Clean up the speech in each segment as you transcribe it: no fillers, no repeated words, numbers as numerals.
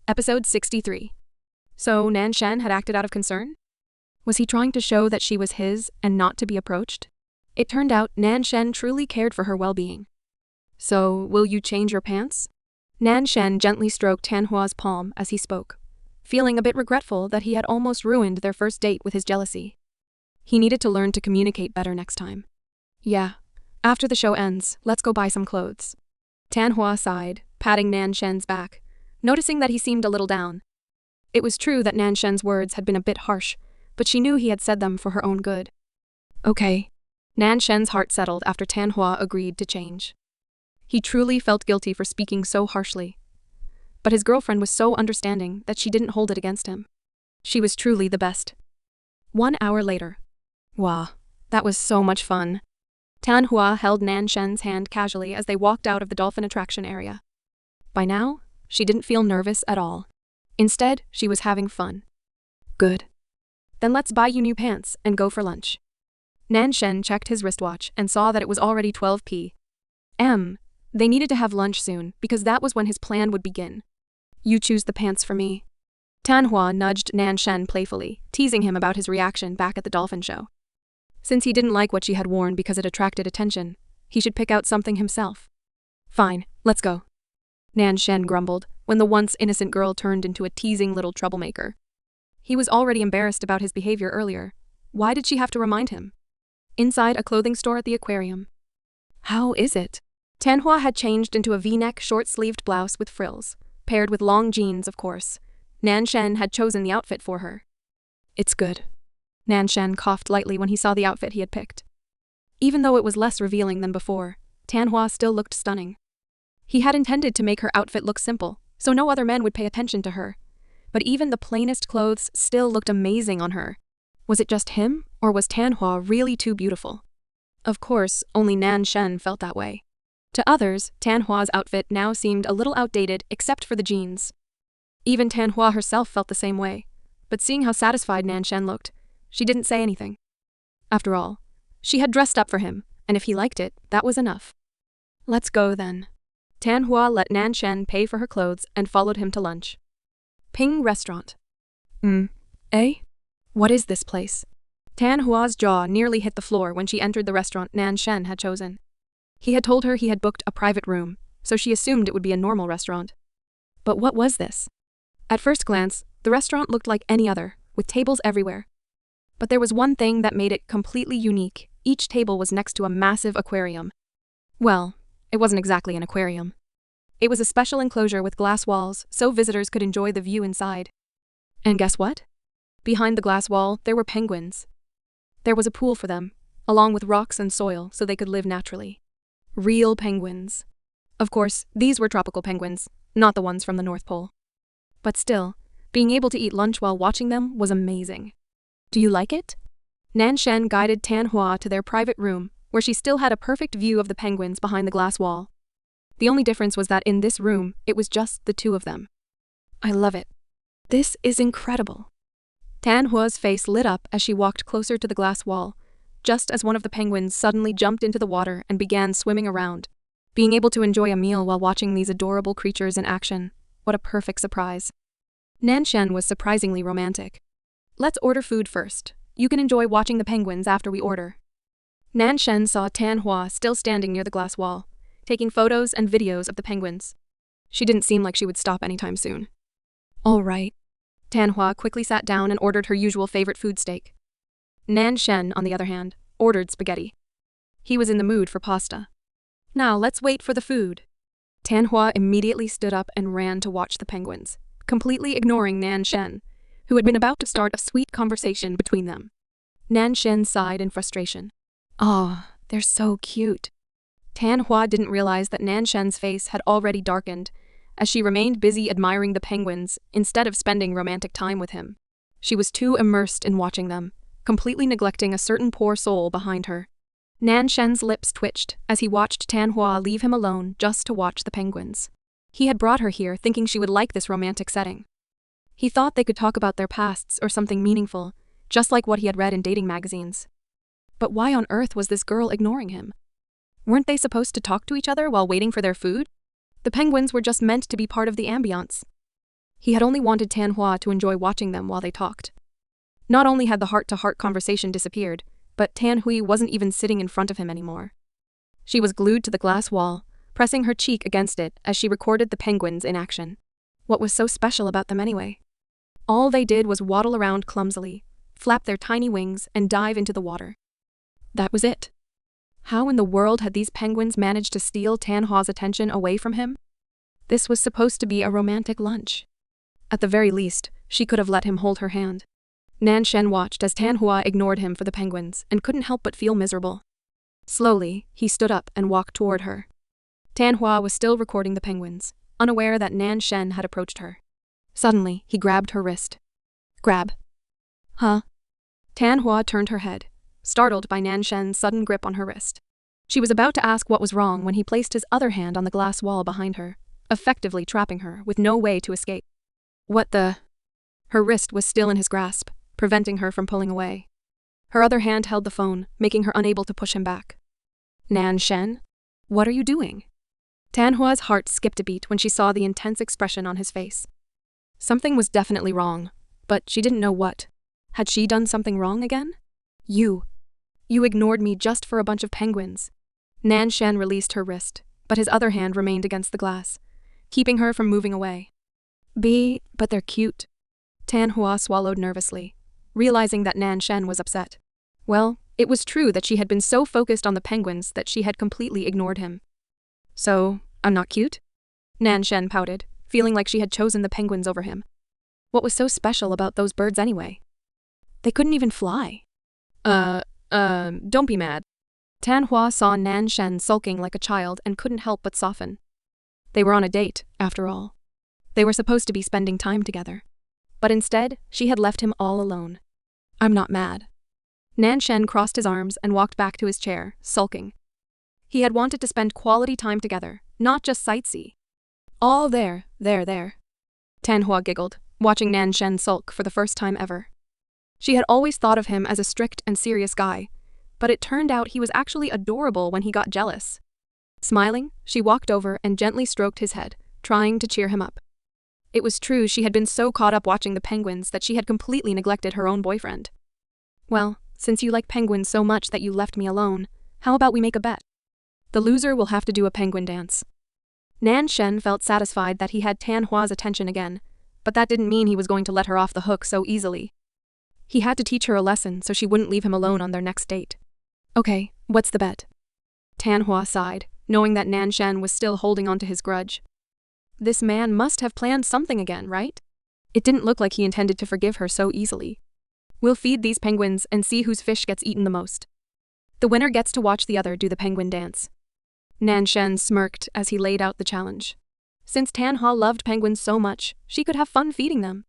Episode 63. So Nan Shen had acted out of concern? Was he trying to show that she was his and not to be approached? It turned out Nan Shen truly cared for her well-being. So, will you change your pants? Nan Shen gently stroked Tanhua's palm as he spoke, feeling a bit regretful that he had almost ruined their first date with his jealousy. He needed to learn to communicate better next time. Yeah, after the show ends, let's go buy some clothes. Tanhua sighed, patting Nan Shen's back, noticing that he seemed a little down. It was true that Nan Shen's words had been a bit harsh, but she knew he had said them for her own good. Okay. Nan Shen's heart settled after Tanhua agreed to change. He truly felt guilty for speaking so harshly. But his girlfriend was so understanding that she didn't hold it against him. She was truly the best. 1 hour later. Wow, that was so much fun. Tanhua held Nan Shen's hand casually as they walked out of the dolphin attraction area. By now, she didn't feel nervous at all. Instead, she was having fun. Good. Then let's buy you new pants and go for lunch. Nan Shen checked his wristwatch and saw that it was already 12 p.m. They needed to have lunch soon because that was when his plan would begin. You choose the pants for me. Tanhua nudged Nan Shen playfully, teasing him about his reaction back at the dolphin show. Since he didn't like what she had worn because it attracted attention, he should pick out something himself. Fine, let's go. Nan Shen grumbled when the once innocent girl turned into a teasing little troublemaker. He was already embarrassed about his behavior earlier. Why did she have to remind him? Inside a clothing store at the aquarium. How is it? Tanhua had changed into a V-neck short-sleeved blouse with frills, paired with long jeans, of course. Nan Shen had chosen the outfit for her. It's good. Nan Shen coughed lightly when he saw the outfit he had picked. Even though it was less revealing than before, Tanhua still looked stunning. He had intended to make her outfit look simple, so no other men would pay attention to her. But even the plainest clothes still looked amazing on her. Was it just him, or was Tanhua really too beautiful? Of course, only Nan Shen felt that way. To others, Tanhua's outfit now seemed a little outdated except for the jeans. Even Tanhua herself felt the same way, but seeing how satisfied Nan Shen looked, she didn't say anything. After all, she had dressed up for him, and if he liked it, that was enough. Let's go then. Tanhua let Nan Shen pay for her clothes and followed him to lunch. Ping Restaurant. Eh? What is this place? Tanhua's jaw nearly hit the floor when she entered the restaurant Nan Shen had chosen. He had told her he had booked a private room, so she assumed it would be a normal restaurant. But what was this? At first glance, the restaurant looked like any other, with tables everywhere. But there was one thing that made it completely unique. Each table was next to a massive aquarium. Well, it wasn't exactly an aquarium. It was a special enclosure with glass walls so visitors could enjoy the view inside. And guess what? Behind the glass wall, there were penguins. There was a pool for them, along with rocks and soil so they could live naturally. Real penguins. Of course, these were tropical penguins, not the ones from the North Pole. But still, being able to eat lunch while watching them was amazing. Do you like it? Nan Shen guided Tanhua to their private room, where she still had a perfect view of the penguins behind the glass wall. The only difference was that in this room, it was just the two of them. I love it. This is incredible. Tanhua's face lit up as she walked closer to the glass wall, just as one of the penguins suddenly jumped into the water and began swimming around. Being able to enjoy a meal while watching these adorable creatures in action, what a perfect surprise. Nan Shen was surprisingly romantic. Let's order food first. You can enjoy watching the penguins after we order. Nan Shen saw Tanhua still standing near the glass wall, taking photos and videos of the penguins. She didn't seem like she would stop anytime soon. All right. Tanhua quickly sat down and ordered her usual favorite food steak. Nan Shen, on the other hand, ordered spaghetti. He was in the mood for pasta. Now let's wait for the food. Tanhua immediately stood up and ran to watch the penguins, completely ignoring Nan Shen, who had been about to start a sweet conversation between them. Nan Shen sighed in frustration. Oh, they're so cute. Tanhua didn't realize that Nan Shen's face had already darkened, as she remained busy admiring the penguins instead of spending romantic time with him. She was too immersed in watching them, completely neglecting a certain poor soul behind her. Nan Shen's lips twitched as he watched Tanhua leave him alone just to watch the penguins. He had brought her here thinking she would like this romantic setting. He thought they could talk about their pasts or something meaningful, just like what he had read in dating magazines. But why on earth was this girl ignoring him? Weren't they supposed to talk to each other while waiting for their food? The penguins were just meant to be part of the ambiance. He had only wanted Tan Hua to enjoy watching them while they talked. Not only had the heart-to-heart conversation disappeared, but Tan Hui wasn't even sitting in front of him anymore. She was glued to the glass wall, pressing her cheek against it as she recorded the penguins in action. What was so special about them anyway? All they did was waddle around clumsily, flap their tiny wings, and dive into the water. That was it. How in the world had these penguins managed to steal Tan Hua's attention away from him? This was supposed to be a romantic lunch. At the very least, she could have let him hold her hand. Nan Shen watched as Tan Hua ignored him for the penguins and couldn't help but feel miserable. Slowly, he stood up and walked toward her. Tan Hua was still recording the penguins, unaware that Nan Shen had approached her. Suddenly, he grabbed her wrist. Grab. Huh? Tan Hua turned her head, startled by Nan Shen's sudden grip on her wrist. She was about to ask what was wrong when he placed his other hand on the glass wall behind her, effectively trapping her with no way to escape. What the? Her wrist was still in his grasp, preventing her from pulling away. Her other hand held the phone, making her unable to push him back. Nan Shen? What are you doing? Tan Hua's heart skipped a beat when she saw the intense expression on his face. Something was definitely wrong, but she didn't know what. Had she done something wrong again? You ignored me just for a bunch of penguins. Nan Shen released her wrist, but his other hand remained against the glass, keeping her from moving away. But they're cute. Tan Hua swallowed nervously, realizing that Nan Shen was upset. Well, it was true that she had been so focused on the penguins that she had completely ignored him. So, I'm not cute? Nan Shen pouted, feeling like she had chosen the penguins over him. What was so special about those birds anyway? They couldn't even fly. Don't be mad. Tan Hua saw Nan Shen sulking like a child and couldn't help but soften. They were on a date, after all. They were supposed to be spending time together. But instead, she had left him all alone. I'm not mad. Nan Shen crossed his arms and walked back to his chair, sulking. He had wanted to spend quality time together, not just sightsee. All there. Tan Hua giggled, watching Nan Shen sulk for the first time ever. She had always thought of him as a strict and serious guy, but it turned out he was actually adorable when he got jealous. Smiling, she walked over and gently stroked his head, trying to cheer him up. It was true she had been so caught up watching the penguins that she had completely neglected her own boyfriend. Well, since you like penguins so much that you left me alone, how about we make a bet? The loser will have to do a penguin dance. Nan Shen felt satisfied that he had Tan Hua's attention again, but that didn't mean he was going to let her off the hook so easily. He had to teach her a lesson so she wouldn't leave him alone on their next date. Okay, what's the bet? Tan Hua sighed, knowing that Nan Shen was still holding on to his grudge. This man must have planned something again, right? It didn't look like he intended to forgive her so easily. We'll feed these penguins and see whose fish gets eaten the most. The winner gets to watch the other do the penguin dance. Nan Shen smirked as he laid out the challenge. Since Tan Hua loved penguins so much, she could have fun feeding them.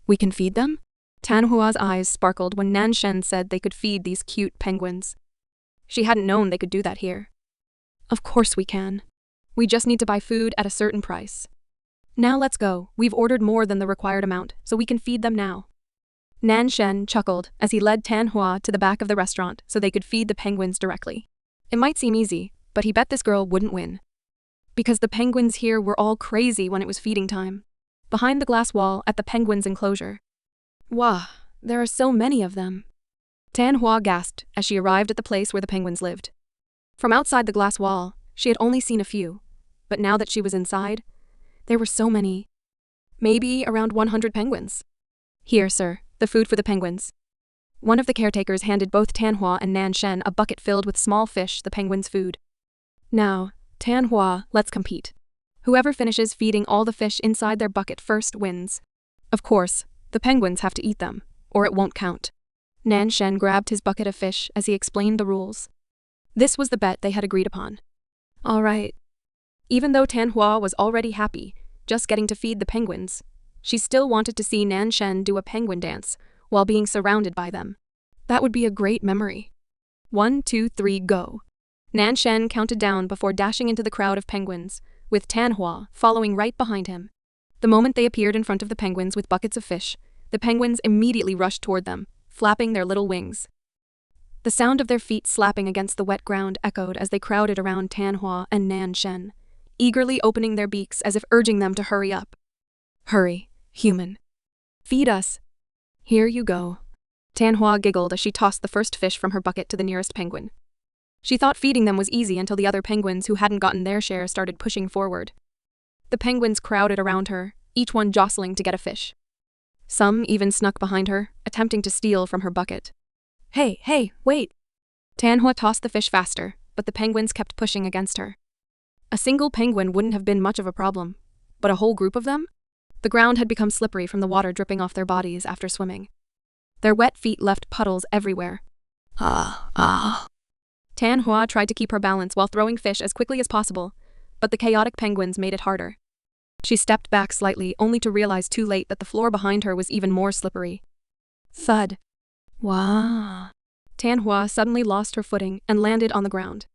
We can feed them? Tan Hua's eyes sparkled when Nan Shen said they could feed these cute penguins. She hadn't known they could do that here. Of course we can. We just need to buy food at a certain price. Now let's go. We've ordered more than the required amount, so we can feed them now. Nan Shen chuckled as he led Tan Hua to the back of the restaurant so they could feed the penguins directly. It might seem easy, but he bet this girl wouldn't win. Because the penguins here were all crazy when it was feeding time. Behind the glass wall at the penguins' enclosure. Wow, there are so many of them. Tan Hua gasped as she arrived at the place where the penguins lived. From outside the glass wall, she had only seen a few, but now that she was inside, there were so many. Maybe around 100 penguins. Here, sir, the food for the penguins. One of the caretakers handed both Tan Hua and Nan Shen a bucket filled with small fish, the penguins' food. Now, Tan Hua, let's compete. Whoever finishes feeding all the fish inside their bucket first wins. Of course, the penguins have to eat them, or it won't count. Nan Shen grabbed his bucket of fish as he explained the rules. This was the bet they had agreed upon. All right. Even though Tan Hua was already happy, just getting to feed the penguins, she still wanted to see Nan Shen do a penguin dance while being surrounded by them. That would be a great memory. 1, 2, 3, go. Nan Shen counted down before dashing into the crowd of penguins, with Tan Hua following right behind him. The moment they appeared in front of the penguins with buckets of fish, the penguins immediately rushed toward them, flapping their little wings. The sound of their feet slapping against the wet ground echoed as they crowded around Tan Hua and Nan Shen, eagerly opening their beaks as if urging them to hurry up. Hurry, Human. Feed us. Here you go. Tanhua giggled as she tossed the first fish from her bucket to the nearest penguin. She thought feeding them was easy until the other penguins who hadn't gotten their share started pushing forward. The penguins crowded around her, each one jostling to get a fish. Some even snuck behind her, attempting to steal from her bucket. Hey, wait! Tanhua tossed the fish faster, but the penguins kept pushing against her. A single penguin wouldn't have been much of a problem, but a whole group of them? The ground had become slippery from the water dripping off their bodies after swimming. Their wet feet left puddles everywhere. Tanhua tried to keep her balance while throwing fish as quickly as possible, but the chaotic penguins made it harder. She stepped back slightly, only to realize too late that the floor behind her was even more slippery. Thud. Wah. Tanhua suddenly lost her footing and landed on the ground.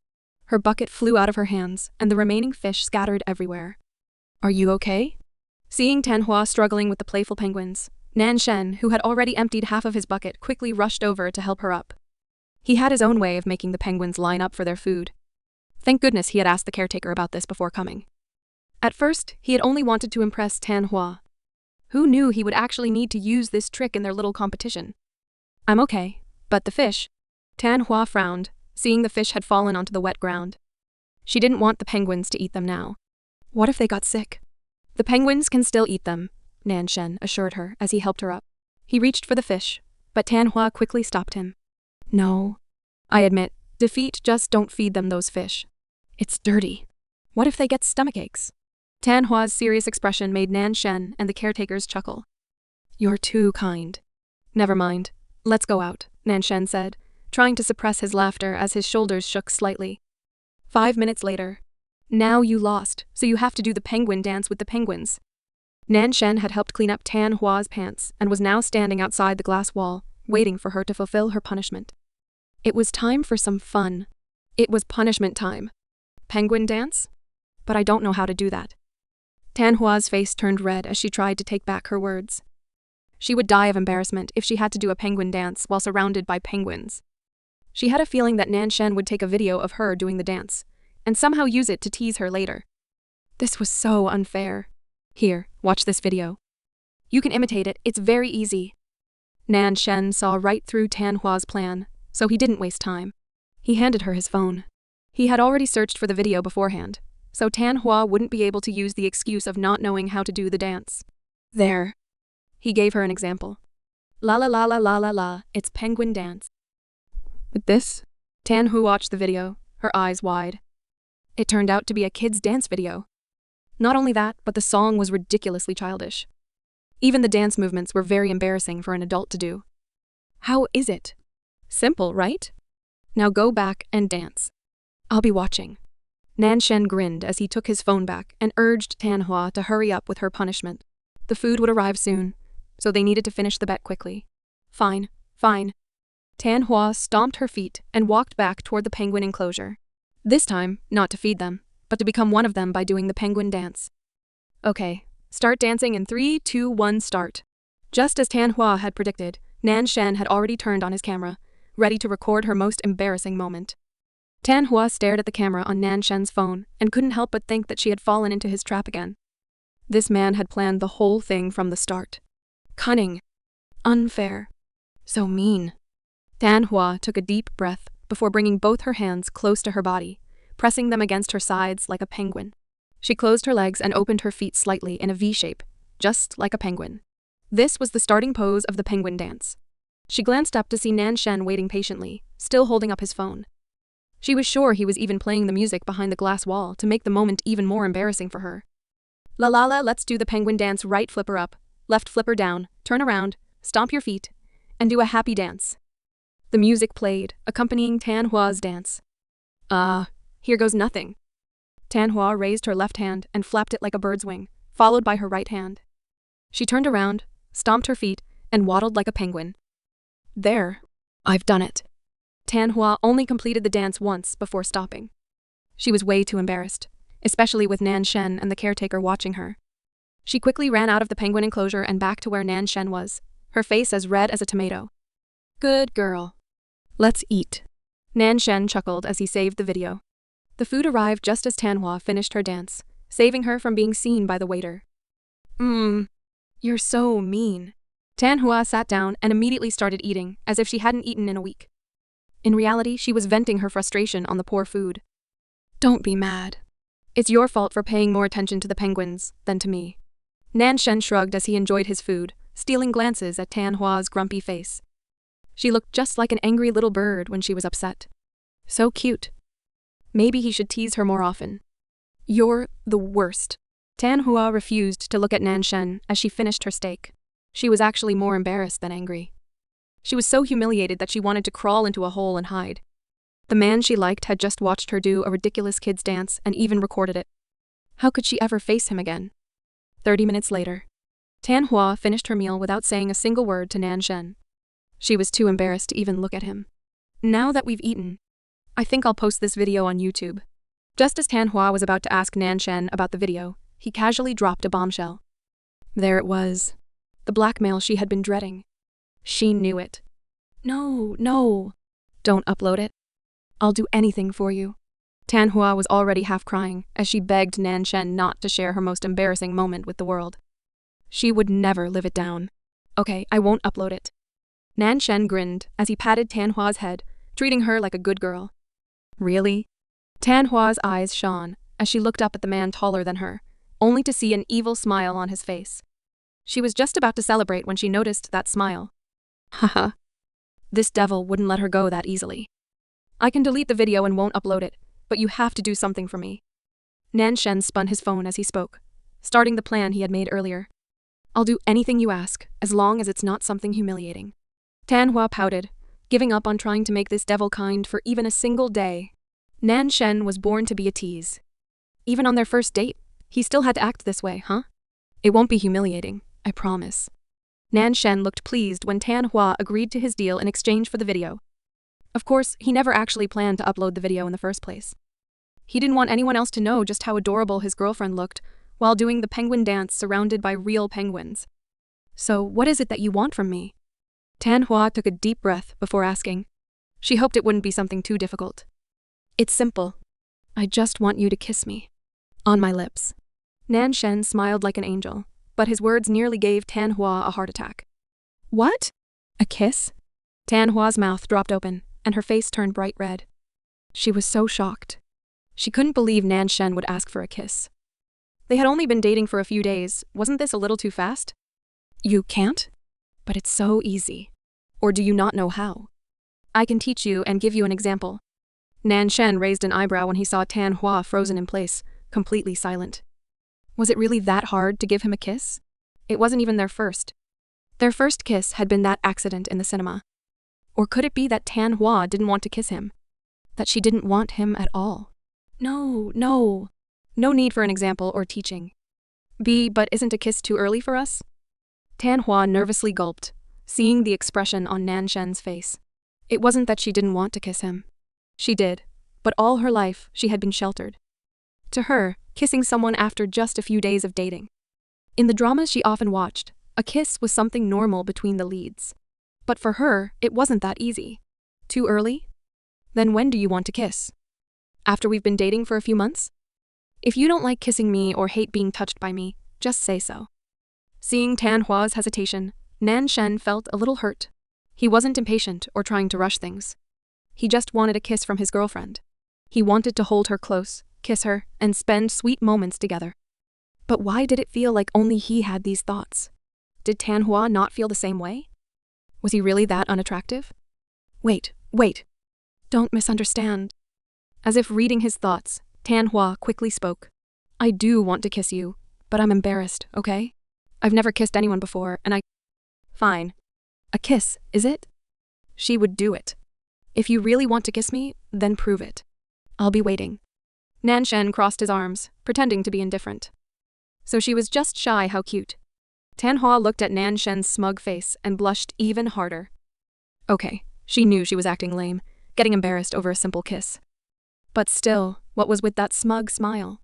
Her bucket flew out of her hands, and the remaining fish scattered everywhere. Are you okay? Seeing Tanhua struggling with the playful penguins, Nanshen, who had already emptied half of his bucket, quickly rushed over to help her up. He had his own way of making the penguins line up for their food. Thank goodness he had asked the caretaker about this before coming. At first, he had only wanted to impress Tanhua. Who knew he would actually need to use this trick in their little competition? I'm okay, but the fish. Tanhua frowned, seeing the fish had fallen onto the wet ground. She didn't want the penguins to eat them now. What if they got sick? The penguins can still eat them, Nanshen assured her as he helped her up. He reached for the fish, but Tanhua quickly stopped him. No. I admit, defeat, just don't feed them those fish. It's dirty. What if they get stomachaches? Tanhua's serious expression made Nanshen and the caretakers chuckle. You're too kind. Never mind. Let's go out, Nanshen said, trying to suppress his laughter as his shoulders shook slightly. 5 minutes later. Now you lost, so you have to do the penguin dance with the penguins. Nanshen had helped clean up Tanhua's pants and was now standing outside the glass wall, waiting for her to fulfill her punishment. It was time for some fun. It was punishment time. Penguin dance? But I don't know how to do that. Tanhua's face turned red as she tried to take back her words. She would die of embarrassment if she had to do a penguin dance while surrounded by penguins. She had a feeling that Nanshen would take a video of her doing the dance, and somehow use it to tease her later. This was so unfair. Here, watch this video. You can imitate it, it's very easy. Nanshen saw right through Tanhua's plan, so he didn't waste time. He handed her his phone. He had already searched for the video beforehand, so Tanhua wouldn't be able to use the excuse of not knowing how to do the dance. There. He gave her an example. La la la la la la la, it's penguin dance. With this, Tanhua watched the video, her eyes wide. It turned out to be a kid's dance video. Not only that, but the song was ridiculously childish. Even the dance movements were very embarrassing for an adult to do. How is it? Simple, right? Now go back and dance. I'll be watching. Nanshen grinned as he took his phone back and urged Tanhua to hurry up with her punishment. The food would arrive soon, so they needed to finish the bet quickly. Fine. Tanhua stomped her feet and walked back toward the penguin enclosure. This time, not to feed them, but to become one of them by doing the penguin dance. Okay, start dancing in 3, 2, 1, start. Just as Tanhua had predicted, Nanshen had already turned on his camera, ready to record her most embarrassing moment. Tanhua stared at the camera on Nanshen's phone and couldn't help but think that she had fallen into his trap again. This man had planned the whole thing from the start. Cunning. Unfair. So mean. Tanhua took a deep breath before bringing both her hands close to her body, pressing them against her sides like a penguin. She closed her legs and opened her feet slightly in a V shape, just like a penguin. This was the starting pose of the penguin dance. She glanced up to see Nanshen waiting patiently, still holding up his phone. She was sure he was even playing the music behind the glass wall to make the moment even more embarrassing for her. La la la, let's do the penguin dance. Right flipper up, left flipper down, turn around, stomp your feet, and do a happy dance. The music played, accompanying Tanhua's dance. Here goes nothing. Tanhua raised her left hand and flapped it like a bird's wing, followed by her right hand. She turned around, stomped her feet, and waddled like a penguin. There. I've done it. Tanhua only completed the dance once before stopping. She was way too embarrassed, especially with Nanshen and the caretaker watching her. She quickly ran out of the penguin enclosure and back to where Nanshen was, her face as red as a tomato. Good girl. Let's eat. Nanshen chuckled as he saved the video. The food arrived just as Tanhua finished her dance, saving her from being seen by the waiter. You're so mean. Tan Hua sat down and immediately started eating, as if she hadn't eaten in a week. In reality, she was venting her frustration on the poor food. Don't be mad. It's your fault for paying more attention to the penguins than to me. Nan Shen shrugged as he enjoyed his food, stealing glances at Tan Hua's grumpy face. She looked just like an angry little bird when she was upset. So cute. Maybe he should tease her more often. You're the worst. Tan Hua refused to look at Nan Shen as she finished her steak. She was actually more embarrassed than angry. She was so humiliated that she wanted to crawl into a hole and hide. The man she liked had just watched her do a ridiculous kid's dance and even recorded it. How could she ever face him again? 30 minutes later. Tan Hua finished her meal without saying a single word to Nan Shen. She was too embarrassed to even look at him. Now that we've eaten, I think I'll post this video on YouTube. Just as Tan Hua was about to ask Nan Shen about the video, he casually dropped a bombshell. There it was. The blackmail she had been dreading. She knew it. No. Don't upload it. I'll do anything for you. Tan Hua was already half crying as she begged Nan Shen not to share her most embarrassing moment with the world. She would never live it down. Okay, I won't upload it. Nan Shen grinned as he patted Tan Hua's head, treating her like a good girl. Really? Tan Hua's eyes shone as she looked up at the man taller than her, only to see an evil smile on his face. She was just about to celebrate when she noticed that smile. Haha. This devil wouldn't let her go that easily. I can delete the video and won't upload it, but you have to do something for me. Nan Shen spun his phone as he spoke, starting the plan he had made earlier. I'll do anything you ask, as long as it's not something humiliating. Tan Hua pouted, giving up on trying to make this devil kind for even a single day. Nan Shen was born to be a tease. Even on their first date, he still had to act this way, huh? It won't be humiliating, I promise. Nan Shen looked pleased when Tan Hua agreed to his deal in exchange for the video. Of course, he never actually planned to upload the video in the first place. He didn't want anyone else to know just how adorable his girlfriend looked while doing the penguin dance surrounded by real penguins. So, what is it that you want from me? Tan Hua took a deep breath before asking. She hoped it wouldn't be something too difficult. It's simple. I just want you to kiss me. On my lips. Nan Shen smiled like an angel, but his words nearly gave Tan Hua a heart attack. What? A kiss? Tan Hua's mouth dropped open, and her face turned bright red. She was so shocked. She couldn't believe Nan Shen would ask for a kiss. They had only been dating for a few days. Wasn't this a little too fast? You can't? But it's so easy. Or do you not know how? I can teach you and give you an example. Nan Shen raised an eyebrow when he saw Tan Hua frozen in place, completely silent. Was it really that hard to give him a kiss? It wasn't even their first. Their first kiss had been that accident in the cinema. Or could it be that Tan Hua didn't want to kiss him? That she didn't want him at all? No. No need for an example or teaching. But isn't a kiss too early for us? Tan Hua nervously gulped, seeing the expression on Nan Shen's face. It wasn't that she didn't want to kiss him. She did, but all her life she had been sheltered. To her, kissing someone after just a few days of dating. In the dramas she often watched, a kiss was something normal between the leads. But for her, it wasn't that easy. Too early? Then when do you want to kiss? After we've been dating for a few months? If you don't like kissing me or hate being touched by me, just say so. Seeing Tan Hua's hesitation, Nan Shen felt a little hurt. He wasn't impatient or trying to rush things. He just wanted a kiss from his girlfriend. He wanted to hold her close, kiss her, and spend sweet moments together. But why did it feel like only he had these thoughts? Did Tan Hua not feel the same way? Was he really that unattractive? Wait. Don't misunderstand. As if reading his thoughts, Tan Hua quickly spoke. I do want to kiss you, but I'm embarrassed, okay? I've never kissed anyone before, and Fine. A kiss, is it? She would do it. If you really want to kiss me, then prove it. I'll be waiting. Nan Shen crossed his arms, pretending to be indifferent. So she was just shy how cute. Tan Hua looked at Nan Shen's smug face and blushed even harder. Okay, she knew she was acting lame, getting embarrassed over a simple kiss. But still, what was with that smug smile?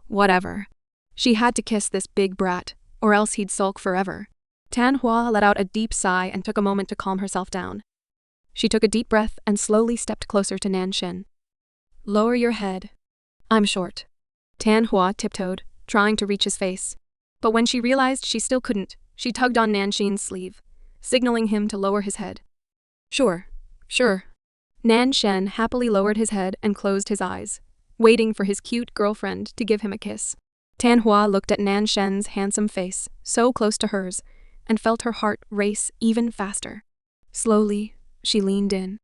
Whatever. She had to kiss this big brat, or else he'd sulk forever. Tan Hua let out a deep sigh and took a moment to calm herself down. She took a deep breath and slowly stepped closer to Nan Shen. Lower your head. I'm short. Tan Hua tiptoed, trying to reach his face. But when she realized she still couldn't, she tugged on Nanshan's sleeve, signaling him to lower his head. Sure. Nanshan happily lowered his head and closed his eyes, waiting for his cute girlfriend to give him a kiss. Tanhua looked at Nanshan's handsome face, so close to hers, and felt her heart race even faster. Slowly, she leaned in.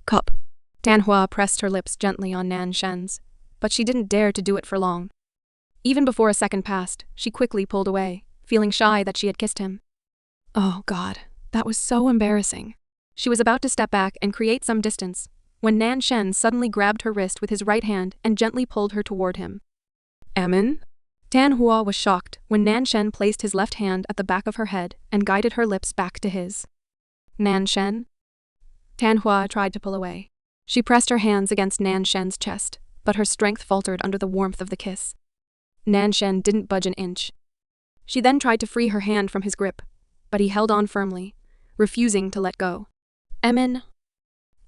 Cup. Tanhua pressed her lips gently on Nanshan's, but she didn't dare to do it for long. Even before a second passed, she quickly pulled away, feeling shy that she had kissed him. Oh God, that was so embarrassing. She was about to step back and create some distance, when Nanshan suddenly grabbed her wrist with his right hand and gently pulled her toward him. Amin? Tanhua was shocked when Nanshan placed his left hand at the back of her head and guided her lips back to his. Nanshan? Tanhua tried to pull away. She pressed her hands against Nanshan's chest, but her strength faltered under the warmth of the kiss. Nanshan didn't budge an inch. She then tried to free her hand from his grip, but he held on firmly, refusing to let go. Emin.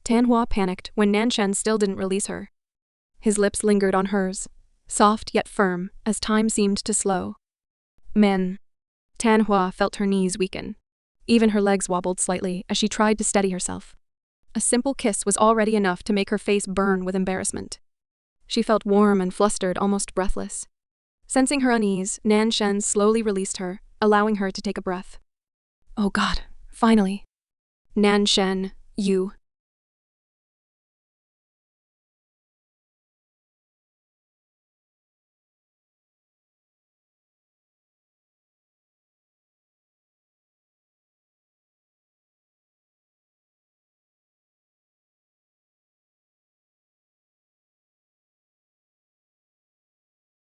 Tanhua panicked when Nanshan still didn't release her. His lips lingered on hers, soft yet firm as time seemed to slow. Men. Tanhua felt her knees weaken. Even her legs wobbled slightly as she tried to steady herself. A simple kiss was already enough to make her face burn with embarrassment. She felt warm and flustered, almost breathless. Sensing her unease, Nanshan slowly released her, allowing her to take a breath. Oh God, finally. Nanshan, you.